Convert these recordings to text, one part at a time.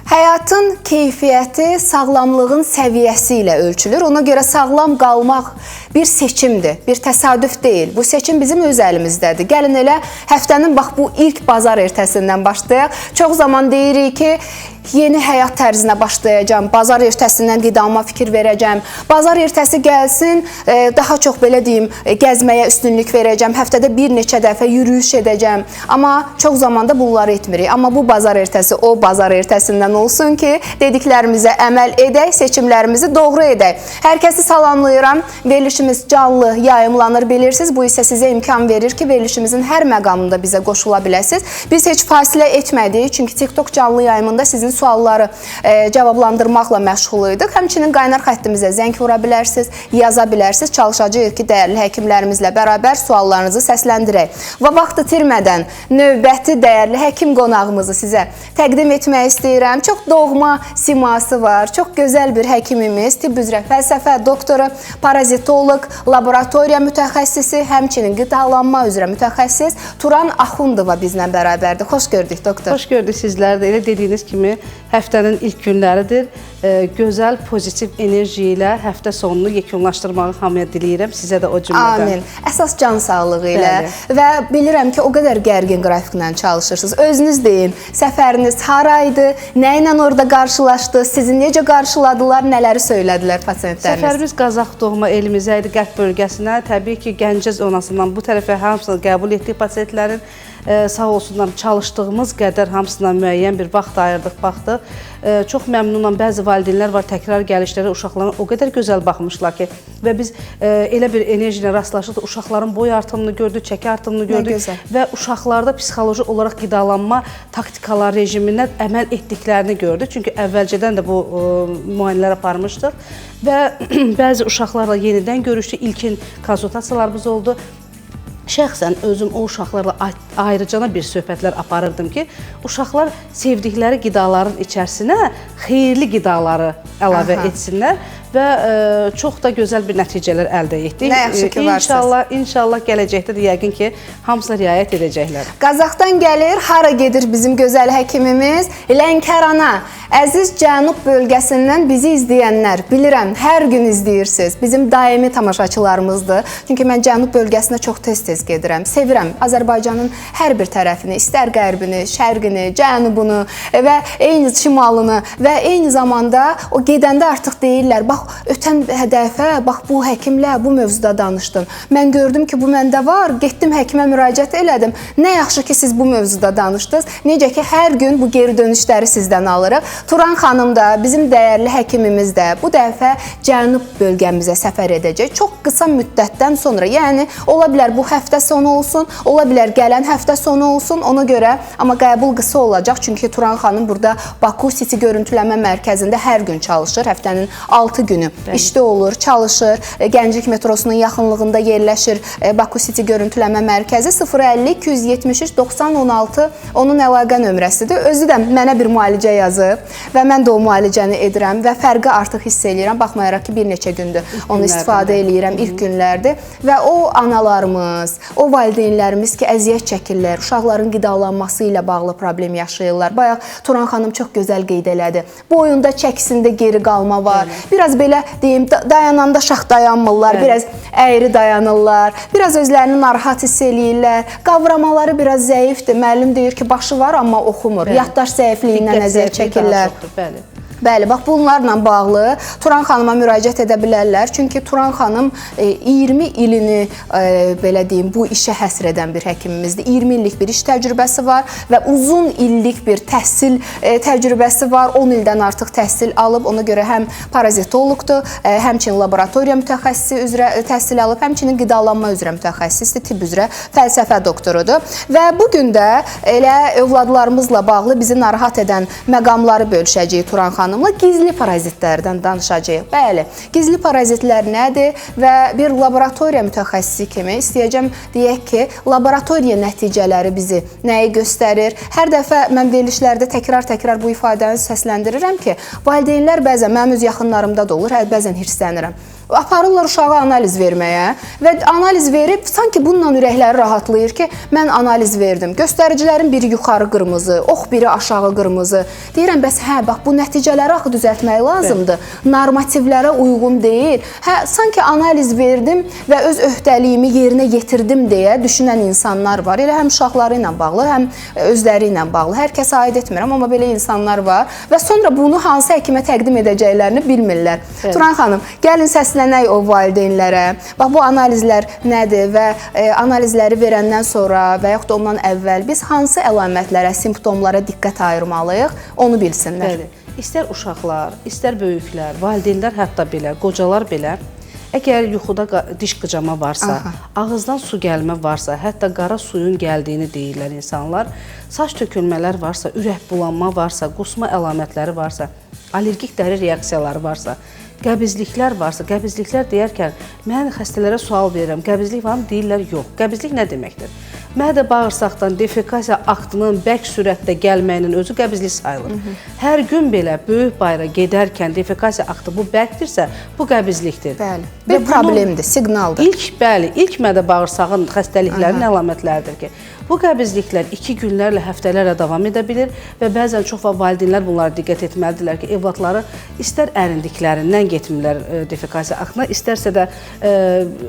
Həyatın keyfiyyəti sağlamlığın səviyyəsi ilə ölçülür. Ona görə sağlam qalmaq bir seçimdir, bir təsadüf deyil. Bu seçim bizim öz əlimizdədir. Gəlin elə həftənin bax bu ilk bazar ertəsindən başlayaq. Çox zaman deyirik ki, yeni həyat tərzinə başlayacağım, bazar ertəsindən qidama fikir verəcəm, bazar ertəsi gəlsin, daha çox belə deyim, gəzməyə üstünlük verəcəm, həftədə bir neçə dəfə yürüyüş edəcəm. Amma çox zamanda bunları etmirik. Amma bu bazar ertəsi o bazar ertəsindən olsun ki, dediklərimizə əməl edək, seçimlərimizi doğru edək. Hər kəsi salamlayıram. Verilişimiz canlı yayımlanır, bilirsiniz. Bu isə sizə imkan verir ki, verilişimizin hər məqamında bizə qoşula biləsiniz. Biz heç fasilə etmədik, çünki TikTok canlı yayımında sizin sualları cavablandırmaqla məşğul idik. Həmçinin qaynar xəttimizə zəng vura bilərsiniz, yaza bilərsiniz. Çalışacağıq ki, dəyərli həkimlərimizlə bərabər suallarınızı səsləndirək. Və vaxt itirmədən növbəti dəyərli həkim qonağımızı sizə təqdim etmək istəyirəm. Çox doğma siması var, çox gözəl bir həkimimiz, tibb üzrə fəlsəfə doktoru, parazitoloq, laboratoriya mütəxəssisi, həmçinin qidalanma üzrə mütəxəssis Turan Axundova bizlə bərabərdir. Xoş gördük, doktor. Xoş gördük sizlər də. Elə dediyiniz kimi həftənin ilk günləridir. Gözəl, pozitiv enerji ilə həftə sonunu yekunlaşdırmağı hamıya diləyirəm. Sizə də o cümlədən. Amin. Əsas can sağlığı ilə. Və bilirəm ki, o qədər gərgin qrafiklə çalışırsınız. Özünüz deyin, səfəriniz haraydı, nə ilə orada qarşılaşdı, sizi necə qarşıladılar, nələri söylədilər pasiyentləriniz? Səfərimiz Qazax doğma elimizə idi, qərb bölgəsinə. Təbii ki, Gəncə zonasından bu tərəfə hamısını qəbul etdik pasiyentlərin. Sağ olsunlar, çalışdığımız qədər hamısına müəyyən bir vaxt ayırdıq, baxdıq. Çox məmnunam, bəzi valideynlər var, təkrar gəlişləri uşaqlarına o qədər gözəl baxmışlar ki, və biz elə bir enerji ilə rastlaşdıq, uşaqların boy artımını gördük, çəki artımını gördük və uşaqlarda psixoloji olaraq qidalanma taktikalar rejimindən əməl etdiklərini gördük. Çünki əvvəlcədən də bu müayinələr aparmışdıq və bəzi uşaqlarla yenidən görüşdük, ilkin konsultasiyalarımız oldu. Şəxsən özüm o uşaqlarla ayrıcana bir söhbətlər aparırdım ki, uşaqlar sevdikləri qidaların içərisinə xeyirli qidaları əlavə etsinlər və çox da gözəl bir nəticələr əldə etdik. Nə yaxşı ki, varsınız. İnşallah gələcəkdə də yəqin ki, hamısına riayət edəcəklər. Qazaxdan gəlir, hara gedir bizim gözəl həkimimiz? Lənkərana. Əziz Cənub bölgəsindən bizi izləyənlər, bilirəm, hər gün izləyirsiniz. Bizim daimi tamaşaçılarımızdır. Çünki mən Cənub bölgəsinə çox tez-tez gedirəm. Sevirəm Azərbaycanın hər bir tərəfini, istər qərbini, şərqini, cənubunu və eyni şimalını və eyni zamanda o gedəndə artıq deyirlər, bax, ötən dəfə, bax, bu həkimlə bu mövzuda danışdın. Mən gördüm ki, bu məndə var, getdim həkimə müraciət elədim. Nə yaxşı ki, siz bu mövzuda danışdınız. Necə ki, hər gün bu geri dönüşləri sizdən alırıq. Turan xanım da, bizim dəyərli həkimimiz də bu dəfə Cənub bölgəmizə səfər edəcək. Çox qısa müddətdən sonra, yəni ola bilər bu həftə sonu olsun, ola bilər gələn həftə sonu olsun, ona görə, amma qəbul qısa olacaq. Çünki Turan xanım burada Baku City görüntüləmə mərkəzində hər gün çalışır, həftənin 6 günü işdə olur, çalışır. Gənclik metrosunun yaxınlığında yerləşir Baku City görüntüləmə mərkəzi 050-273-9016 onun əlaqə nömrəsidir. Özü də mənə bir müalicə yazıb və mən də o müalicəni edirəm və fərqi artıq hiss eləyirəm. Baxmayaraq ki, bir neçə gündür onu istifadə eləyirəm, ilk günlərdir. Və o analarımız, o valideynlərimiz ki, əziyyət çəkirlər, uşaqların qidalanması ilə bağlı problem yaşayırlar. Bayaq Turan xanım çox gözəl qeyd elədi. Boyunda, çəkisində geri qalma var. Biraz belə deyim, dayananda şax dayanmırlar, biraz əyri dayanırlar, biraz özlərini narahat hiss eləyirlər. Qavramaları biraz zəifdir. Müəllim deyir ki, başı var, amma oxumur. Yaddaş zəifliyindən əziyyət çəkirlər. Bəli, bax bunlarla bağlı Turan xanıma müraciət edə bilərlər. Çünki Turan xanım 20 ilini belə deyim, bu işə həsr edən bir həkimimizdir. 20 illik bir iş təcrübəsi var və uzun illik bir təhsil təcrübəsi var. 10 ildən artıq təhsil alıb, ona görə həm parazitoloqdur, həmçinin laboratoriya mütəxəssisi üzrə təhsil alıb, həmçinin qidalanma üzrə mütəxəssisdir, tibb üzrə fəlsəfə doktorudur. Və bugün də elə övladlarımızla bağlı bizi narahat edən məqamları bölüşəcəyik Turan xanım. Gizli parazitlərdən danışacağıq. Bəli, gizli parazitlər nədir və bir laboratoriya mütəxəssisi kimi istəyəcəm deyək ki, laboratoriya nəticələri bizi nəyi göstərir? Hər dəfə mən verilişlərdə təkrar bu ifadəni səsləndirirəm ki, valideynlər bəzən, mənim öz yaxınlarımda da olur, bəzən hirslənirəm. Aparırlar uşağı analiz verməyə və analiz verib sanki bununla ürəkləri rahatlayır ki, mən analiz verdim. Göstəricilərin biri yuxarı qırmızı, ox biri aşağı qırmızı. Deyirəm, bəs hə, bax bu nəticələri axı düzəltmək lazımdır. Normativlərə uyğun deyil. Hə, sanki analiz verdim və öz öhdəliyimi yerinə yetirdim deyə düşünən insanlar var. Elə həm uşaqları ilə bağlı, həm özləri ilə bağlı. Hər kəsə aid etmirəm, amma belə insanlar var və sonra bunu hansı həkimə təqdim edəcəklərini bilmirlər. Turan xanım, gəlin səslənək o valideynlərə. Bax, bu analizlər nədir və analizləri verəndən sonra və yaxud da ondan əvvəl biz hansı əlamətlərə, simptomlara diqqət ayırmalıyıq, onu bilsinlər. Bəli. İstər uşaqlar, istər böyüklər, valideynlər hətta belə, qocalar belə, əgər yuxuda diş qıcama varsa, ağızdan su gəlmə varsa, hətta qara suyun gəldiyini deyirlər insanlar, saç tökülmələr varsa, ürək bulanma varsa, qusma əlamətləri varsa, allergik dəri reaksiyaları varsa, qəbizliklər varsa, qəbizliklər deyərkən mən xəstələrə sual verirəm, qəbizlik var mı? Deyirlər, yox. Qəbizlik nə deməkdir? Mədə bağırsaqdan defekasiya aktının bərk sürətdə gəlməyinin özü qəbizlik sayılır. Hər gün belə böyük bayra gedərkən defekasiya aktı bu bərkdirsə, bu qəbizlikdir. Bəli. Bir problemdir, siqnaldır. İlk mədə bağırsağın xəstəliklərinin əlamətləridir ki, bu qəbizliklər 2 günlərlə, həftələrlə davam edə bilir və bəzən çox valideynlər bunlara diqqət etməlidirlər ki, evladları istər ərindiklərindən getmirlər defekasiya aktına, istərsə də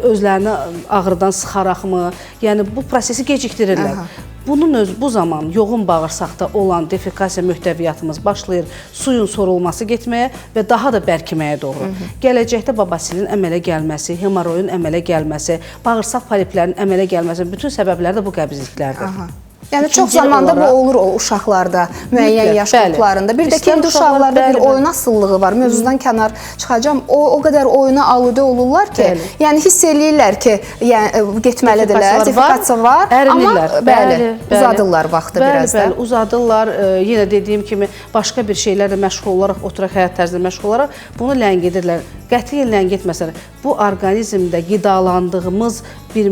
özlərini ağrıdan sıxaraqmı, yəni bu prosesi gecikdirirlər. Bu zaman yoğun bağırsaqda olan defekasiya mühtəviyyatımız başlayır suyun sorulması getməyə və daha da bərkiməyə doğru. Gələcəkdə babasilin əmələ gəlməsi, hemoroidun əmələ gəlməsi, bağırsaq poliplərinin əmələ gəlməsi, bütün səbəbləri də bu qəbizliklərdir. Yəni çox zamanda bu olur o uşaqlarda, müəyyən yaş qruplarında. Bir də ki, indi uşaqlarda bir oyun asılılığı var. Mövzudan kənar çıxacağam. O qədər oyuna aludə olurlar ki, yəni hiss eləyirlər ki, getməlidirlər, defekasiya var, amma uzadırlar vaxtı biraz da. Bəli, uzadırlar. Yenə dediyim kimi, başqa bir şeylərlə məşğul olaraq, oturaq həyat tərzində məşğul olaraq bunu ləngidirlər. Qətiyyən ləngitməsələr, bu orqanizmdə qidalandığımız bir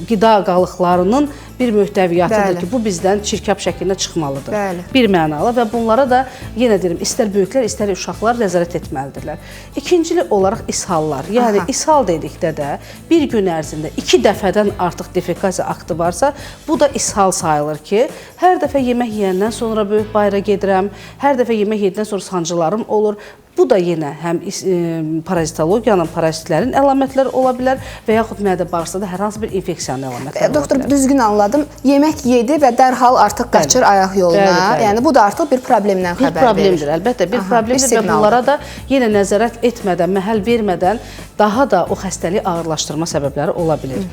qida qalıqlarının bir mühtəviyyatıdır ki, bu bizdən çirkab şəklində çıxmalıdır. Bir mənalı və bunlara da yenə deyirəm, istər böyüklər, istər uşaqlar nəzarət etməlidirlər. İkincili olaraq ishallar. Yəni ishal dedikdə də bir gün ərzində 2 dəfədən artıq defekasiya aktı varsa, bu da ishal sayılır ki, hər dəfə yemək yeyəndən sonra böyük bayra gedirəm, hər dəfə yemək yedikdən sonra sancılarım olur. Bu da yenə həm parazitologiyanın, parazitlərin əlamətləri ola bilər və yaxud mədə bağırsaqda hər hansı bir infeksiyanın əlamətləri ola bilər. Doktor, düzgün anladım. Yemək yedi və dərhal artıq qaçır ayaq yoluna. Yəni bu da artıq bir problemdən xəbər verir. Bir problemdir, əlbəttə. Bir problemdir və bunlara da yenə nəzarət etmədən, məhəl vermədən daha da o xəstəliyi ağırlaşdırma səbəbləri ola bilir.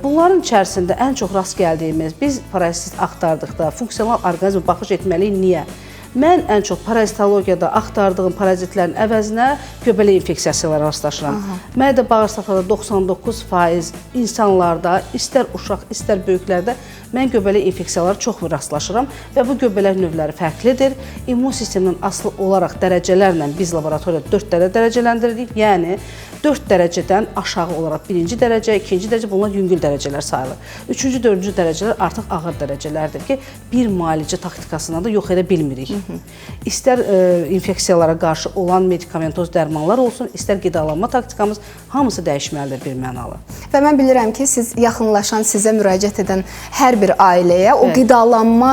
Bunların içərisində ən çox rast gəldiyimiz, biz parazit axtardıqda funksional orqanizmə baxış etməliyik. Niyə? Mən ən çox parazitologiyada axtardığım parazitlərin əvəzinə göbələk infeksiyasıyla rastlaşıram. Mədə bağırsaqlarda 99% insanlarda, istər uşaq, istər böyüklərdə mən göbələk infeksiyaları çox rastlaşıram və bu göbələk növləri fərqlidir. İmmun sisteminin asılı olaraq dərəcələrlə biz laboratoriyada 4 dərəcələndiririk. Yəni 4 dərəcədən aşağı olaraq 1-ci dərəcə, 2-ci dərəcə, bunlar yüngül dərəcələr sayılır. 3-cü, 4-cü dərəcələr artıq ağır dərəcələrdir ki, bir müalicə taktikasına da yox edə bilmirik. İstər infeksiyalara qarşı olan medikamentoz dərmanlar olsun, istər qidalanma taktikamız hamısı dəyişməlidir bir mənalı. Və mən bilirəm ki, siz yaxınlaşan, sizə müraciət edən hər bir ailəyə o qidalanma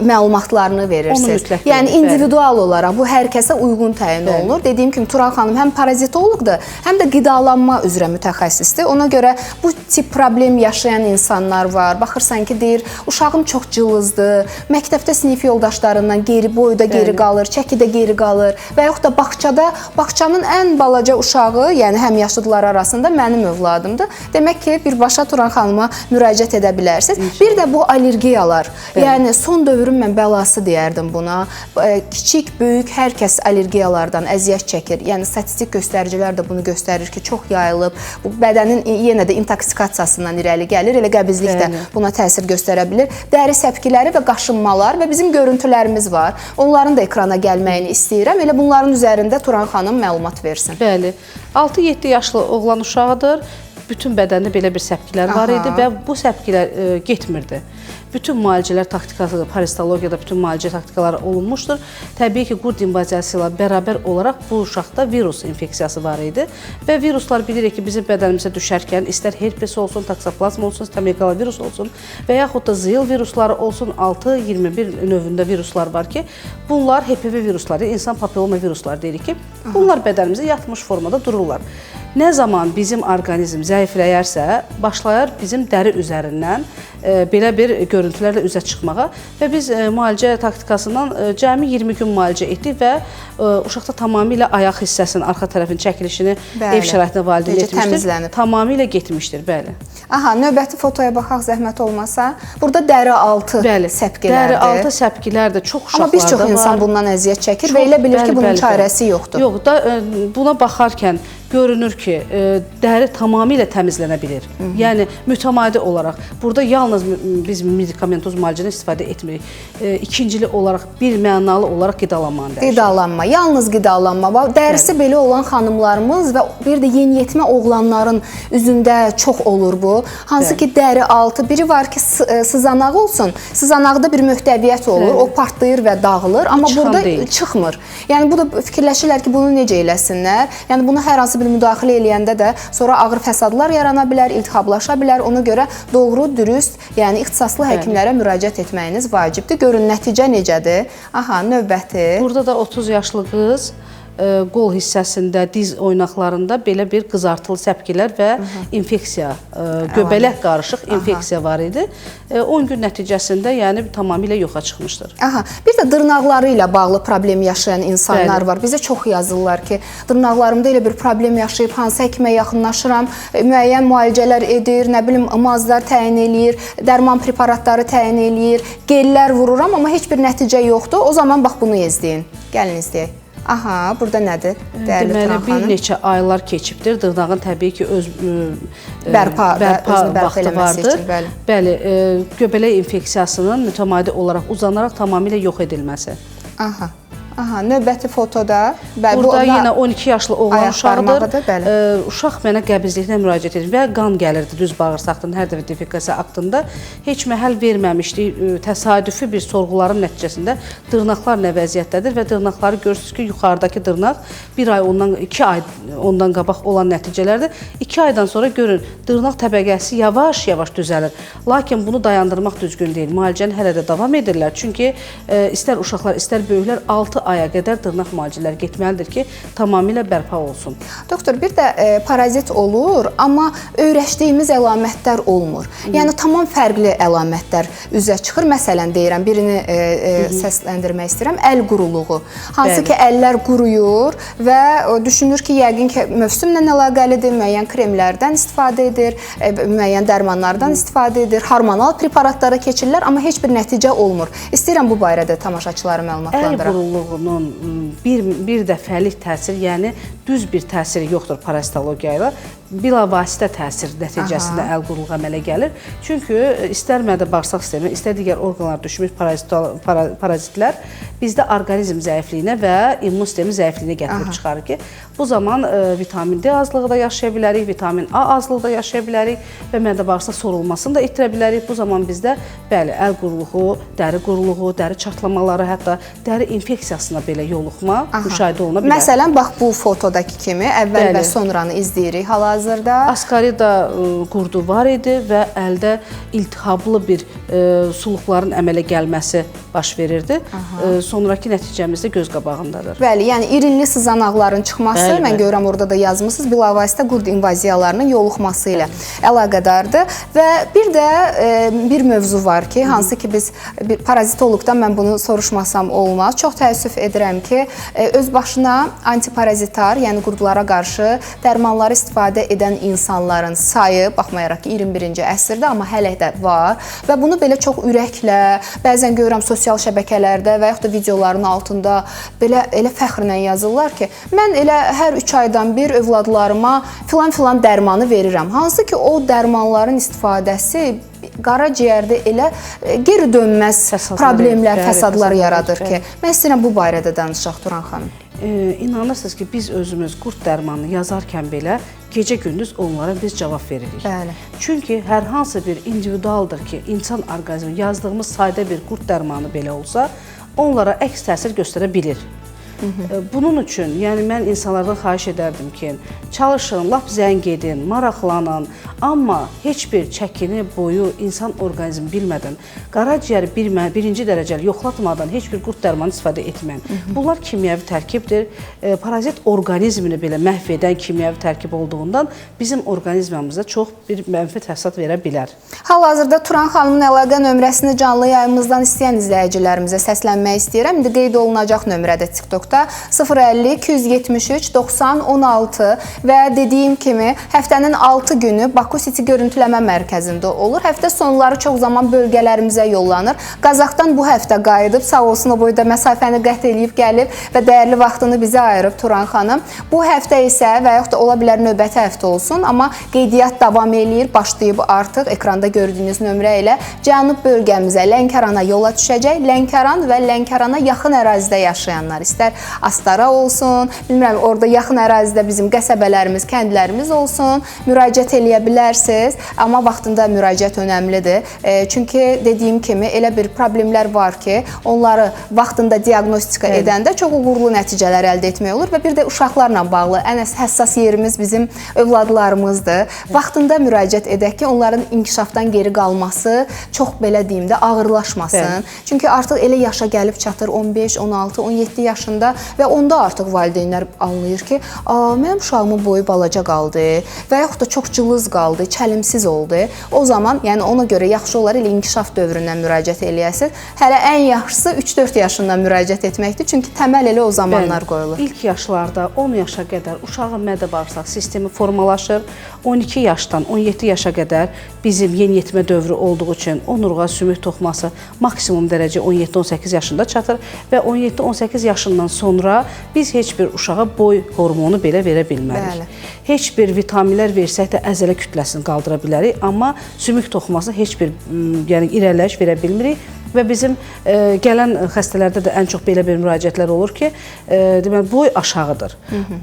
məlumatlarını verirsiniz. Yəni individual olaraq bu hər kəsə uyğun təyin olunur. Dediyim kimi Turan xanım həm parazitoloqdur, həm də qidalanma üzrə mütəxəssisdir. Ona görə bu tip problem yaşayan insanlar var. Baxırsan ki, deyir, uşağım çox cılızdır, məktəbdə sinif yoldaşlarından boyda geri qalır, çəkidə geri qalır və yaxud da bağçanın ən balaca uşağı, yəni həm yaşlılar arasında mənim övladımdır. Demək ki, birbaşa Turan xanıma müraciət edə bilərsiniz. Bir də bu allergiyalar, yəni son dövrün mən bəlası deyərdim buna. Kiçik, böyük, hər kəs allergiyalardan əziyyət çəkir. Yəni statistik göstəricilər də bunu göstərir ki, çox yayılıb. Bu bədənin yenə də intoksikasiyasından irəli gəlir. Elə qəbizlik də buna təsir göstərə bilir. Dəri səpkiləri və qaşınmalar və bizim görüntülərimiz var. Onların da ekrana gəlməyini istəyirəm. Elə bunların üzərində Turan xanım məlumat versin. Bəli. 6-7 yaşlı oğlan uşağıdır. Bütün bədəndə belə bir səpkilər var idi və bu səpkilər getmirdi. bütün müalicələr taktikası, parasitologiyada bütün müalicə taktikaları olunmuşdur. Təbii ki, qurd invaziyası ilə bərabər olaraq bu uşaqda virus infeksiyası var idi və viruslar bilirik ki, bizim bədənimizə düşərkən istər herpes olsun, taksoplazma olsun, stomegalovirus olsun və yaxud da zil virusları olsun, 6-21 növündə viruslar var ki, bunlar HPV virusları, insan papilloma virusları deyirik ki, bunlar bədənimizə yatmış formada dururlar. Nə zaman bizim orqanizm zəifləyərsə, başlayır bizim dəri üzərindən belə bir görüntülərlə üzə çıxmağa və biz müalicə taktikasından cəmi 20 gün müalicə etdik və uşaqda tamamilə ayaq hissəsinin arxa tərəfin çəkilişini ev şəraitində valideyn etmişdir. Tamamilə getmişdir, bəli. Aha, növbəti fotoya baxaq zəhmət olmasa. Burada dəri altı səpkilərdir. Dəri altı səpkilər də çox uşaqlarda var. Amma bir çox insan bundan əziyyət çəkir və elə bilir ki, bunun çarəsi yoxdur. Yox, buna baxarkən görünür ki, dəri tamamilə təmizlənə bilir. Yəni, mütəmadi olaraq. Burada yalnız biz medikamentoz müalicədən istifadə etmirik. İkincili olaraq, bir mənalı olaraq qidalanmanı dəyişir. Qidalanma, yalnız qidalanma. Dərisi belə olan xanımlarımız və bir də yeniyetmə oğlanların üzündə çox olur bu. Hansı ki, dəri altı, biri var ki, sızanaq olsun, sızanaqda bir möhtəviyyət olur, o partlayır və dağılır, amma burada çıxmır. Yəni, bu da fikirləşirlər ki, bunu necə eləsinlər? Yəni, bunu hər hansı bir müdaxilə eləyəndə də sonra ağır fəsadlar yarana bilər, iltihablaşa bilər. Ona görə doğru, dürüst, yəni ixtisaslı həkimlərə müraciət etməyiniz vacibdir. Görün, nəticə necədir? Aha, növbəti. Burada da 30 yaşlı qız qol hissəsində, diz oynaqlarında belə bir qızartılı səpkilər və infeksiya, göbələk qarışıq infeksiya var idi. 10 gün nəticəsində yəni tamamilə yoxa çıxmışdır. Aha, bir də dırnaqları ilə bağlı problem yaşayan insanlar var. Bizə çox yazırlar ki, dırnaqlarımda elə bir problem yaşayıb, hansı həkimə yaxınlaşıram, müəyyən müalicələr edir, nə bilim, mazlar təyin eləyir, dərman preparatları təyin eləyir, gellər vururam, amma heç bir nəticə yoxdur. O zaman bax bunu izləyin. Gəlin izləyək. Aha, burada nədir? Deməli, bir neçə aylar keçibdir. Dırnağın təbii ki, öz bərpa vaxtı vardır. Bəli, göbələk infeksiyasının mütəmadi olaraq uzanaraq tamamilə yox edilməsi. Aha. Aha, növbəti fotoda burada yenə 12 yaşlı oğlan uşaqdır. Uşaq mənə qəbizliklə müraciət edir və qan gəlirdi düz bağırsaqdan hər dəfə defekasiya aktında. Heç məhəl verməmişdik. Təsadüfi bir sorğuların nəticəsində dırnaqlar nə vəziyyətdədir və dırnaqları görürsünüz ki, yuxarıdakı dırnaq 1 ay, 2 ay ondan qabaq olan nəticələrdir. 2 aydan sonra görün, dırnaq təbəqəsi yavaş-yavaş düzəlir. Lakin bunu dayandırmaq düzgün deyil. Müalicəni hələ də davam edirlər. Çünki istər uşaqlar, istər böyüklər 6 aya qədər dırnaq müalicələri getməlidir ki, tamamilə bərpa olsun. Doktor, bir də parazit olur, amma öyrəşdiyimiz əlamətlər olmur. Yəni, tamam fərqli əlamətlər üzə çıxır. Məsələn, deyirəm, birini səsləndirmək istəyirəm, əl quruluğu. Hansı ki, əllər quruyur və düşünür ki, yəqin ki, mövsümlə əlaqəlidir, müəyyən kremlərdən istifadə edir, müəyyən dərmanlardan istifadə edir, hormonal preparatlara keçirlər, amma heç bir nəticə olmur. İstəyirəm bu barədə tamaşaçıları məlumatlandıraq. Əl quruluğunun bir dəfəlik təsir, yəni düz bir təsiri yoxdur parasitologiya ilə. Bilavasitə təsir nəticəsində əl quruluğu əmələ gəlir. Çünki istər mədə-bağırsaq sistemi, istər digər orqanlara düşmüş parazitlər bizdə orqanizm zəifliyinə və immun sistemi zəifliyinə gətirib çıxarır ki, bu zaman vitamin D azlığı da yaşaya bilərik, vitamin A azlığı da yaşaya bilərik və mədə-bağırsaq sorulmasını da itirə bilərik. Bu zaman bizdə bəli, əl quruluğu, dəri quruluğu, dəri çatlamaları, hətta dəri infeksiyasına belə yoluxma müşahidə oluna bilər. Məsələn, bax bu fotodakı kimi əvvəl və sonranı izləyirik hal-hazırda. Askarida qurdu var idi və əldə iltihablı bir suluqların əmələ gəlməsi baş verirdi. Sonraki nəticəmiz də göz qabağındadır. Bəli, yəni irinli sızanaqların çıxması, mən görürəm orada da yazmısınız, bilavasitə qurd invaziyalarının yoluxması ilə əlaqədardır. Və bir də bir mövzu var ki, hansı ki biz parazitoloqdan mən bunu soruşmasam olmaz. Çox təəssüf edirəm ki, öz başına antiparazitar, yəni qurdlara qarşı dərmanları istifadə edən insanların sayı, baxmayaraq ki 21-ci əsrdə, amma hələ də var və bunu belə çox ürəklə, bəzən görürəm sosial şəbəkələrdə və yaxud da videoların altında belə elə fəxrlə yazırlar ki, mən elə hər 3 aydan bir övladlarıma filan dərmanı verirəm. Hansı ki o dərmanların istifadəsi qaraciyərdə elə geri dönməz problemlər, fəsadlar yaradır ki. Mən istəyirəm bu barədə danışaq Turan xanım. İnanırsınız ki, biz özümüz qurd dərmanını yazarkən belə gecə-gündüz onlara biz cavab veririk. Bəli. Çünki hər hansı bir individualdır ki, insan orqanizmi yazdığımız sadə bir qurd dərmanı belə olsa, onlara əks təsir göstərə bilir. Bunun üçün, yəni mən insanlardan xahiş edərdim ki, çalışın, lap zəng edin, maraqlanın, amma heç bir çəkini, boyu, insan orqanizmi bilmədən, qaraciyəri birinci dərəcəli yoxlatmadan heç bir qurd dərmanı istifadə etməyin. Bunlar kimyəvi tərkibdir. Parazit orqanizmini belə məhv edən kimyəvi tərkib olduğundan bizim orqanizmimizdə çox bir mənfi təsirat verə bilər. Hal-hazırda Turan xanımın əlaqə nömrəsini canlı yayımımızdan istəyən izləyicilərimizə səslənmək istəyirəm. İndi qeyd olunacaq nömrədə TikTokda 050-273-90-16 və dediyim kimi həftənin 6 günü Baku City görüntüləmə mərkəzində olur. Həftə sonları çox zaman bölgələrimizə yollanır. Qazaxdan bu həftə qayıdıb, sağ olsun o boyda məsafəni qət eləyib gəlib və dəyərli vaxtını bizə ayırıb Turan xanım. Bu həftə isə və yaxud da ola bilər növbəti həftə olsun, amma qeydiyyat davam eləyir, başlayıb artıq ekranda gördüyünüz nömrə ilə cənub bölgəmizə Lənkərana yola düşəcək. Lənkəran və Lənkərana yaxın ərazidə yaşayanlar, istər Astara olsun, bilmirəm, orada yaxın ərazidə bizim qəsəbələrimiz, kəndlərimiz olsun, müraciət eləyə bilərsiniz. Amma vaxtında müraciət önəmlidir. Çünki dediyim kimi elə bir problemlər var ki, onları vaxtında diaqnostika edəndə çox uğurlu nəticələr əldə etmək olur və bir də uşaqlarla bağlı ən həssas yerimiz bizim övladlarımızdır. Vaxtında müraciət edək ki, onların inkişafdan geri qalması çox belə deyim də ağırlaşmasın. Çünki artıq elə yaşa gəlib çatır 15, 16, 17 yaşında və onda artıq valideynlər anlayır ki, mənim uşağımın boyu balaca qaldı və yaxud da çox cılız qaldı, çəlimsiz oldu. O zaman, yəni ona görə yaxşı olar elə inkişaf dövründən müraciət eləyəsiniz. Hələ ən yaxşısı 3-4 yaşından müraciət etməkdir. Çünki təməl elə o zamanlar qoyulur. İlk yaşlarda 10 yaşa qədər uşağın mədə-bağırsaq sistemi formalaşır. 12 yaşdan 17 yaşa qədər bizim yeniyetmə dövrü olduğu üçün onurğa sümük toxuması maksimum dərəcə 17-18 yaşında çatır və 17-18 yaşından sonra biz heç bir uşağa boy hormonu belə verə bilmərik. Heç bir vitaminlər versək də əzələ kütləsini qaldıra bilərik, amma sümük toxuması heç bir irəliləyiş verə bilmirik. Və bizim gələn xəstələrdə də ən çox belə bir müraciətlər olur ki, deməli, boy aşağıdır.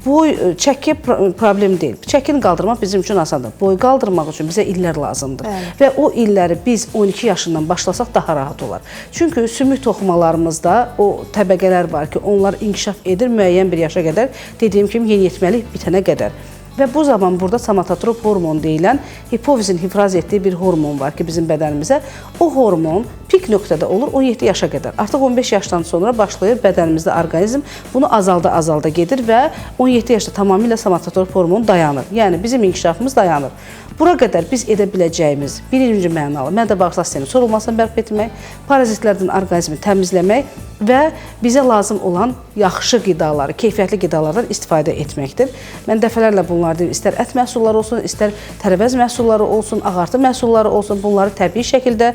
Boy, çəki problem deyil. Çəkini qaldırmaq bizim üçün asandır. Boy qaldırmaq üçün bizə illər lazımdır. Və o illəri biz 12 yaşından başlasaq daha rahat olar. Çünki sümük toxumalarımızda o təbəqələr var ki, onlar inkişaf edir müəyyən bir yaşa qədər, dediyim kimi yeniyetməlik bitənə qədər. Və bu zaman burada somatotrop hormon deyilən hipofizin ifraz etdiyi bir hormon var ki, bizim bədənimizə. O hormon pik nöqtədə olur 17 yaşa qədər. Artıq 15 yaşdan sonra başlayır bədənimizdə orqanizm bunu azalda gedir və 17 yaşda tamamilə somatotrop hormon dayanır. Yəni bizim inkişafımız dayanır. Bura qədər biz edə biləcəyimiz birinci mənalı mədə-bağırsaq sisteminin sorulmasını bərpa etmək, parazitlərdən orqanizmi təmizləmək və bizə lazım olan yaxşı qidaları, keyfiyyətli qidalardan istifadə etməkdir. Mən dəfələrlə bunları deyim, istər ət məhsulları olsun, istər tərəvəz məhsulları olsun, ağartı məhsulları olsun, bunları təbii şəkildə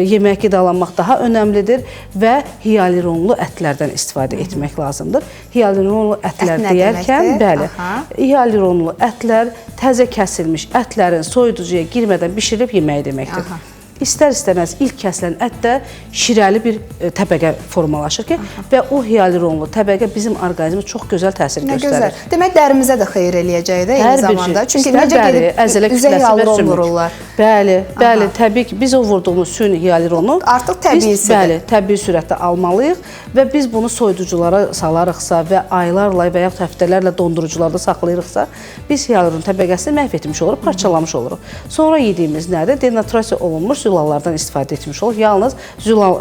yemək, qidalanmaq daha önəmlidir və hialuronlu ətlərdən istifadə etmək lazımdır. Hialuronlu ətlər deyərkən, bəli, hialuronlu ətlər təzə kəsilmiş ətlərin soyuducuya girmədən bişirilib yeməyi deməkdir. İstər-istəməz ilk kəsilən ətdə şirəli bir təbəqə formalaşır ki, və o hialuronlu təbəqə bizim orqanizmə çox gözəl təsir göstərir. Demək, dərimizə də xeyir eləyəcək də eyni zamanda. Çünki necə əzələ üzə hialuron vururlar. Bəli, təbii ki, biz o vurduğumuz süni hialuronu artıq təbiisidir. Bəli, təbii sürətdə almalıyıq və biz bunu soyuduculara salarıqsa və aylarla və yaxud həftələrlə dondurucularda saxlayırıqsa, biz hialuron təbəqəsini məhv etmiş oluruq, parçalamış oluruq. Sonra yediyimiz nədir? Denaturasiya olunmuş zülallardan istifadə etmiş oluruq. Yalnız zülal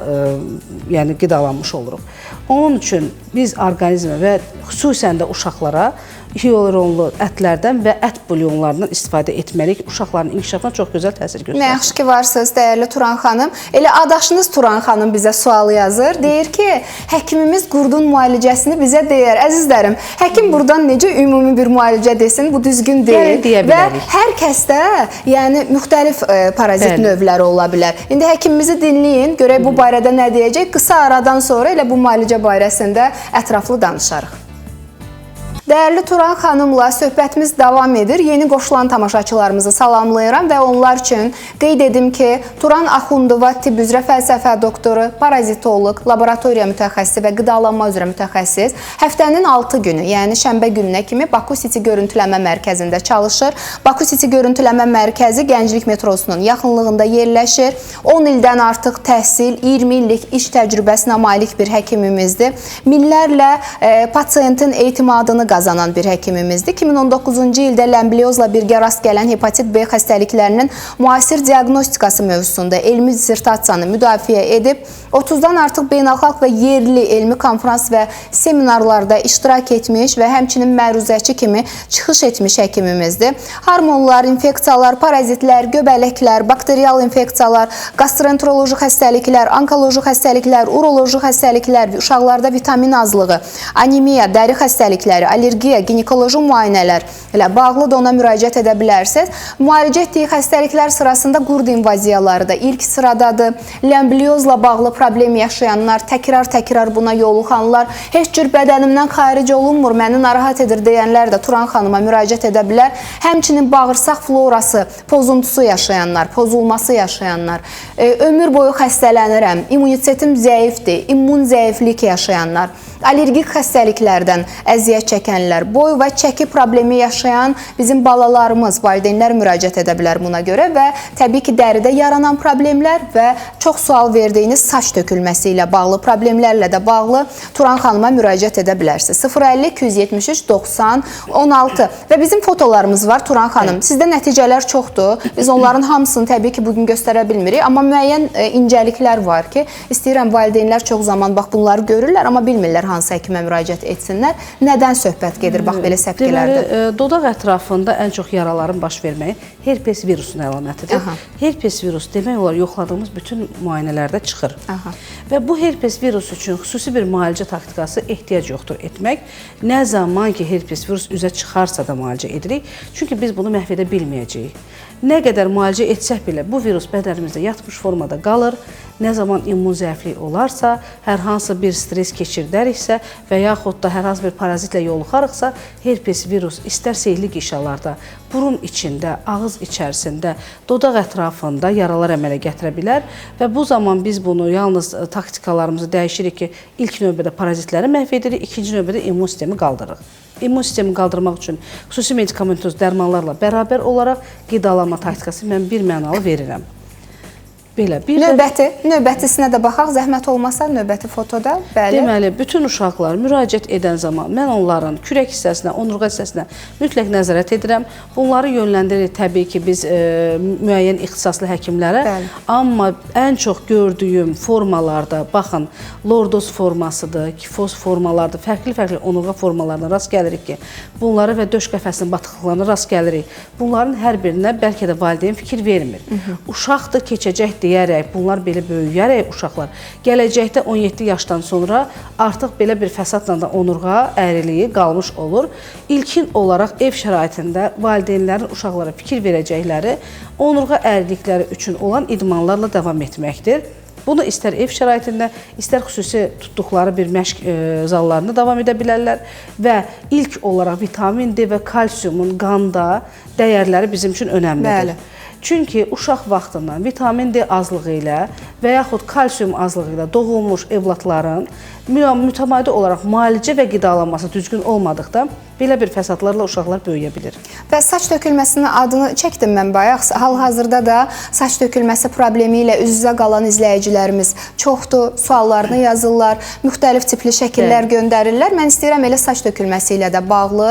qidalanmış oluruq. Onun üçün biz orqanizmə və xüsusən də uşaqlara hialuronlu ətlərdən və ət bulyonlarından istifadə etməliyik. Uşaqların inkişafına çox gözəl təsir göstərir. Nə yaxşı ki, varsınız, dəyərli Turan xanım. Elə adaşınız Turan xanım bizə sual yazır. Deyir ki, həkimimiz qurdun müalicəsini bizə deyər. Əzizlərim, həkim buradan necə ümumi bir müalicə desin, bu düzgün deyil. Və hər kəsdə müxtəlif parazit növləri ola bilər. İndi həkimimizi dinləyin, görək bu barədə nə deyəcək. Qısa aradan sonra elə bu müalicə barəsində ətraflı danışarıq. Dəyərli Turan xanımla söhbətimiz davam edir. Yeni qoşulan tamaşaçılarımızı salamlayıram və onlar üçün qeyd edim ki, Turan Axundova tibb üzrə fəlsəfə doktoru, parazitoloq, laboratoriya mütəxəssisi və qidalanma üzrə mütəxəssis həftənin 6 günü, yəni şənbə gününə kimi Baku City Görüntüləmə Mərkəzində çalışır. Baku City Görüntüləmə Mərkəzi Gənclik metrosunun yaxınlığında yerləşir. 10 ildən artıq təhsil, 20 illik iş təcrübəsinə malik bir həkimimizdir. Minlərlə pasiyentin etimadını qazanan bir həkimimizdir. 2019-cu ildə ləmbliozla birgə rast gələn hepatit B xəstəliklərinin müasir diaqnostikası mövzusunda elmi dissertasiyanı müdafiə edib, 30-dan artıq beynəlxalq və yerli elmi konferans və seminarlarda iştirak etmiş və həmçinin məruzəçi kimi çıxış etmiş həkimimizdir. Hormonlar, infeksiyalar, parazitlər, göbələklər, bakterial infeksiyalar, gastroenteroloji xəstəliklər, onkoloji xəstəliklər, uroloji xəstəliklər, uşaqlarda vitamin azlığı, anemiya, dəri xəstəlikləri, allergiya, ginekoloji müayinələr ilə bağlı da ona müraciət edə bilərsiniz. Müalicə etdiyi xəstəliklər sırasında qurd invaziyaları da ilk sıradadır. Ləmbliozla bağlı problem yaşayanlar, təkrar buna yoluxanlar, heç cür bədənimdən xaric olunmur, məni narahat edir deyənlər də Turan xanıma müraciət edə bilər. Həmçinin bağırsaq florası, pozuntusu yaşayanlar, pozulması yaşayanlar, ömür boyu xəstələnirəm, immunitetim zəifdir, immun zəiflik yaşayanlar, allergik xəstəliklərdən əziyyət çəkənlər, boy və çəki problemi yaşayan bizim balalarımız, valideynlər müraciət edə bilər buna görə və təbii ki, dəridə yaranan problemlər və çox sual verdiyiniz saç tökülməsi ilə bağlı problemlərlə də bağlı Turan xanıma müraciət edə bilərsiniz. 050-273-90-16 və bizim fotolarımız var Turan xanım. Sizdə nəticələr çoxdur. Biz onların hamısını təbii ki, bugün göstərə bilmirik, amma müəyyən incəliklər var ki, istəyirəm valideynlər çox zaman bax bunları görürlər, amma bilmirlər hansı həkimə müraciət etsinlər. Nədən söhbət gedir bax belə səpkilərdə? Deməli, dodaq ətrafında ən çox yaraların baş verməyi herpes virusunun əlamətidir. Herpes virus demək olar yoxladığımız bütün müayinələrdə çıxır. Və bu herpes virus üçün xüsusi bir müalicə taktikası ehtiyac yoxdur etmək. Nə zaman ki, herpes virus üzə çıxarsa da müalicə edirik. Çünki biz bunu məhv edə bilməyəcəyik. Nə qədər müalicə etsək belə bu virus bədənimizdə yatmış formada qalır. Nə zaman immun zəiflik olarsa, hər hansı bir stres keçirdəriksə və yaxud da hər hansı bir parazitlə yoluxarıqsa, herpes virus istər seyli qişalarda, burun içində, ağız içərisində, dodaq ətrafında yaralar əmələ gətirə bilər və bu zaman biz bunu yalnız taktikalarımızı dəyişirik ki, ilk növbədə parazitləri məhv edirik, ikinci növbədə immun sistemi qaldırırıq. İmmun sistemi qaldırmaq üçün xüsusi medikamentoz dərmanlarla bərabər olaraq qidalanma taktikası mən bir mənalı verirəm. Belə, növbətisinə də baxaq, zəhmət olmasa növbəti fotoda. Bəli. Deməli, bütün uşaqlar müraciət edən zaman mən onların kürək hissəsinə, onurğa hissəsinə mütləq nəzarət edirəm. Bunları yönləndiririk təbii ki, biz müəyyən ixtisaslı həkimlərə. Bəli. Amma ən çox gördüyüm formalarda, baxın, lordoz formasıdır, kifoz formalardır, fərqli onurğa formalarına rast gəlirik ki, bunları və döş qəfəsinin batıqlıqlarına rast gəlirik. Bunların hər birinə bəlkə də valideyn fikir vermir. Uşaqdır, keçəcək deyərək, bunlar belə böyüyərək uşaqlar, gələcəkdə 17 yaşdan sonra artıq belə bir fəsadla da onurğa əyriliyi qalmış olur. İlkin olaraq ev şəraitində valideynlərin uşaqlara fikir verəcəkləri onurğa əyrilikləri üçün olan idmanlarla davam etməkdir. Bunu istər ev şəraitində, istər xüsusi tutduqları bir məşq zallarında davam edə bilərlər və ilk olaraq vitamin D və kalsiumun qanda dəyərləri bizim üçün önəmlidir. Bəli. Çünki uşaq vaxtından vitamin D azlığı ilə və yaxud kalsium azlığı ilə doğulmuş evladların mütəmadi olaraq müalicə və qidalanması düzgün olmadıqda belə bir fəsadlarla uşaqlar böyüyə bilir. Və saç tökülməsinin adını çəkdim mən bayaq. Hal-hazırda da saç tökülməsi problemi ilə üz-üzə qalan izləyicilərimiz çoxdur, suallarını yazırlar, müxtəlif tipli şəkillər göndərirlər. Mən istəyirəm elə saç tökülməsi ilə də bağlı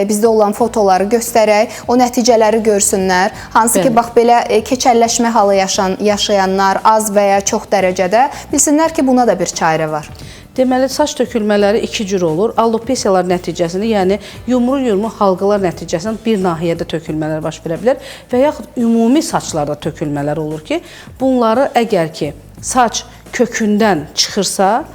bizdə olan fotoları göstərək, o nəticələri görsünlər. Hansı ki, bax belə keçəlləşmə halı yaşayanlar az və ya çox dərəcədə bilsinlər ki, buna da bir çarə var. Deməli, saç tökülmələri iki cür olur. Alopesiyalar nəticəsində, yəni yumru halqalar nəticəsində bir nahiyədə tökülmələr baş verə bilər və yaxud ümumi saçlarda tökülmələr olur ki, bunları əgər ki, saç kökündən çıxırsa,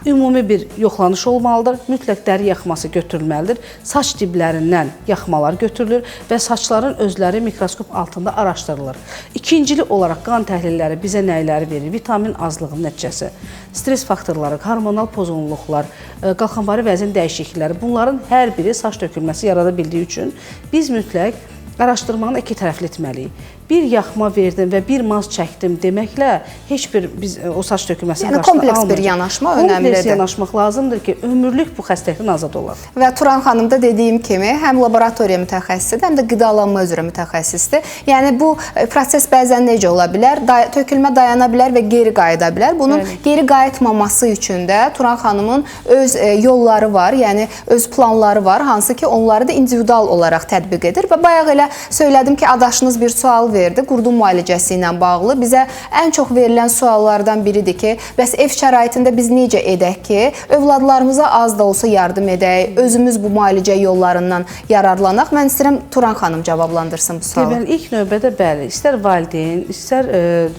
ümumi bir yoxlanış olmalıdır. Mütləq dəri yaxması götürülməlidir. Saç diblərindən yaxmalar götürülür və saçların özləri mikroskop altında araşdırılır. İkincili olaraq qan təhlilləri bizə nəyləri verir? Vitamin azlığının nəticəsi, stres faktorları, hormonal pozğunluqlar, qalxanvari vəzin dəyişiklikləri, bunların hər biri saç tökülməsi yarada bildiyi üçün biz mütləq araşdırmanı iki tərəfli etməliyik. Bir yaxma verdim və bir maz çəkdim deməklə heç bir biz o saç tökülməsini qarşısına almayacaq. Kompleks bir yanaşma önəmlidir. Kompleks yanaşmaq lazımdır ki, ömürlük bu xəstəlikdən azad olar. Və Turan xanım da dediyim kimi həm laboratoriya mütəxəssisidir, həm də qidalanma üzrə mütəxəssisdir. Yəni bu proses bəzən necə ola bilər? Tökülmə dayana bilər və geri qayıda bilər. Bunun geri qayıtmaması üçün də Turan xanımın öz yolları var, yəni öz planları var, hansı ki onları da individual olaraq tətbiq edir və bayaq elə söylədim ki, adaşınız bir sual verdi, qurdum müalicəsi ilə bağlı. Bizə ən çox verilən suallardan biridir ki, bəs ev şəraitində biz necə edək ki, övladlarımıza az da olsa yardım edək, özümüz bu müalicə yollarından yararlanaq? Mən istəyirəm Turan xanım cavablandırsın bu sualı. Deməli, ilk növbədə bəli, istər valideyn, istər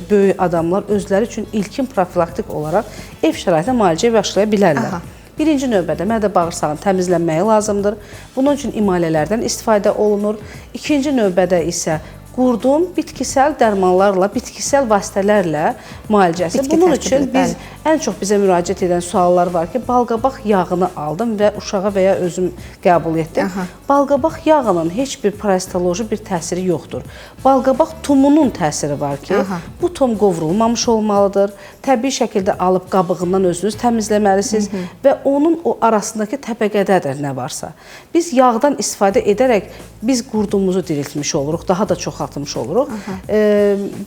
böyük adamlar özləri üçün ilkin profilaktik olaraq ev şəraitində müalicəyə başlaya bilərlər. Birinci növbədə mədə bağırsağın təmizlənməyi lazımdır. Bunun üçün imalələrdən istifadə olunur. İkinci növbədə isə qurdun bitkisel dərmanlarla, bitkisel vasitələrlə müalicəsi. Bunun üçün biz ən çox bizə müraciət edən suallar var ki, balqabaq yağını aldım və uşağa və ya özüm qəbul etdim. Balqabaq yağının heç bir parasitoloji bir təsiri yoxdur. Balqabaq tumunun təsiri var ki, bu tum qovrulmamış olmalıdır. Təbii şəkildə alıb qabığından özünüz təmizləməlisiniz və onun o arasındakı təbəqədədir nə varsa. Biz yağdan istifadə edərək biz qurdumuzu diriltmiş oluruq, daha da çoxaltmış oluruq.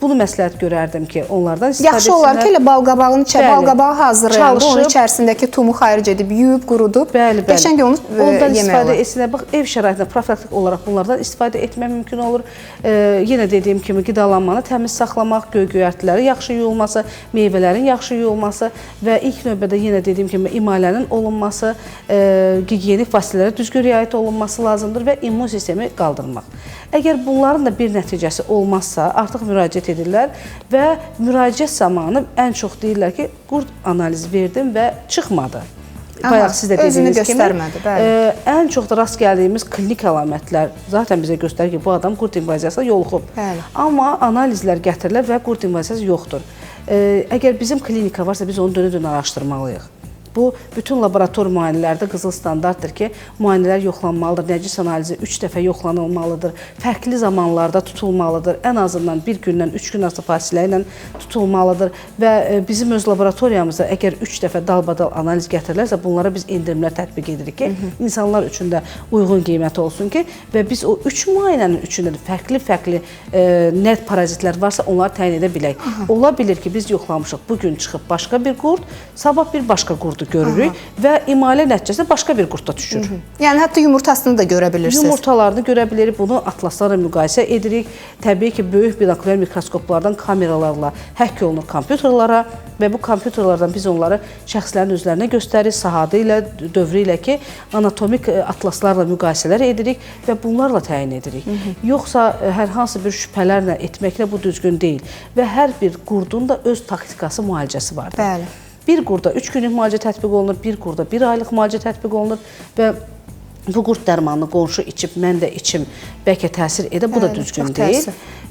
Bunu məsləhət görərdim ki, onlardan istifadə etsinlər. Yaxşı olar ki, elə balqabağı hazırlayanda onun içərisindəki tumu xaric edib, yuyub, qurudub, qəşəng onu yemək olar. Ondan istifadə etsinlər. Bax, ev şəraitində profilaktik olaraq bunlardan istifadə etmək mümkün olur. Yenə dediyim kimi qidalanmanı təmiz saxlamaq, göy-göyərtiləri yaxşı yuyulması, meyvələrin yaxşı yuyulması və ilk növbədə yenə dediyim kimi imalənin olunması, gigiyenik vasitələrə düzgün riayət olunması lazımdır və immun sistemi qaldırmaq. Əgər bunların da bir nəticəsi olmazsa, artıq müraciət edirlər və müraciət zamanı ən çox deyirlər ki, qurd analizi verdim və çıxmadı. Bayaq siz də dediyiniz kimi, ən çox da rast gəldiyimiz klinik əlamətlər zaten bizə göstərir ki, bu adam qurd invaziyasına yoluxub. Amma analizlər gətirirlər və qurd invaziyası yoxdur. Əgər bizim klinika varsa, biz onu dönə-dönə araşdırmalıyıq. Bu, bütün laborator müayinələrdə qızıl standartdır ki, müayinələr yoxlanmalıdır, nəcis analizi 3 dəfə yoxlanılmalıdır, fərqli zamanlarda tutulmalıdır, ən azından 1 gündən 3 gün arası fasilə ilə tutulmalıdır və bizim öz laboratoriyamızda əgər 3 dəfə dalbadal analiz gətirilərsə, bunlara biz endirimlər tətbiq edirik ki, insanlar üçün də uyğun qiyməti olsun ki, və biz o 3 müayinənin üçündə də fərqli-fərqli nə parazitlər varsa, onları təyin edə bilək. Ola bilir ki, biz yoxlamışıq, bugün çıxıb başqa bir qurd, sabah bir başqa qurdu görürük və imalə nəticəsində başqa bir qurdda düşür. Yəni, hətta yumurtasını da görə bilirsiniz. Yumurtalarını görə bilirik, bunu atlaslarla müqayisə edirik. Təbii ki, böyük binokulyar mikroskoplardan kameralarla həkk olunur kompüterlara və bu kompüterlardan biz onları şəxslərin özlərinə göstəririk, sahadı ilə, dövrü ilə ki, anatomik atlaslarla müqayisələr edirik və bunlarla təyin edirik. Yoxsa hər hansı bir şübhələrlə etməklə bu düzgün deyil və hər bir qurdun da öz taktikası, müalicəsi vardır. Bəli. Bir qurda 3 günlük müalicə tətbiq olunur, bir qurda 1 aylıq müalicə tətbiq olunur və bu qurd dərmanını qonşu içib, mən də içim, bəlkə təsir edə, bu da düzgün deyil.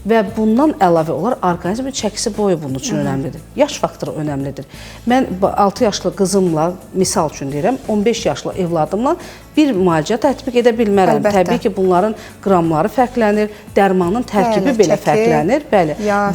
Və bundan əlavə olaraq orqanizmin çəkisi boyu bunun üçün önəmlidir. Yaş faktoru önəmlidir. Mən 6 yaşlı qızımla, misal üçün deyirəm, 15 yaşlı evladımla bir müalicə tətbiq edə bilmərəm. Təbii ki, bunların qramları fərqlənir, dərmanın tərkibi belə fərqlənir.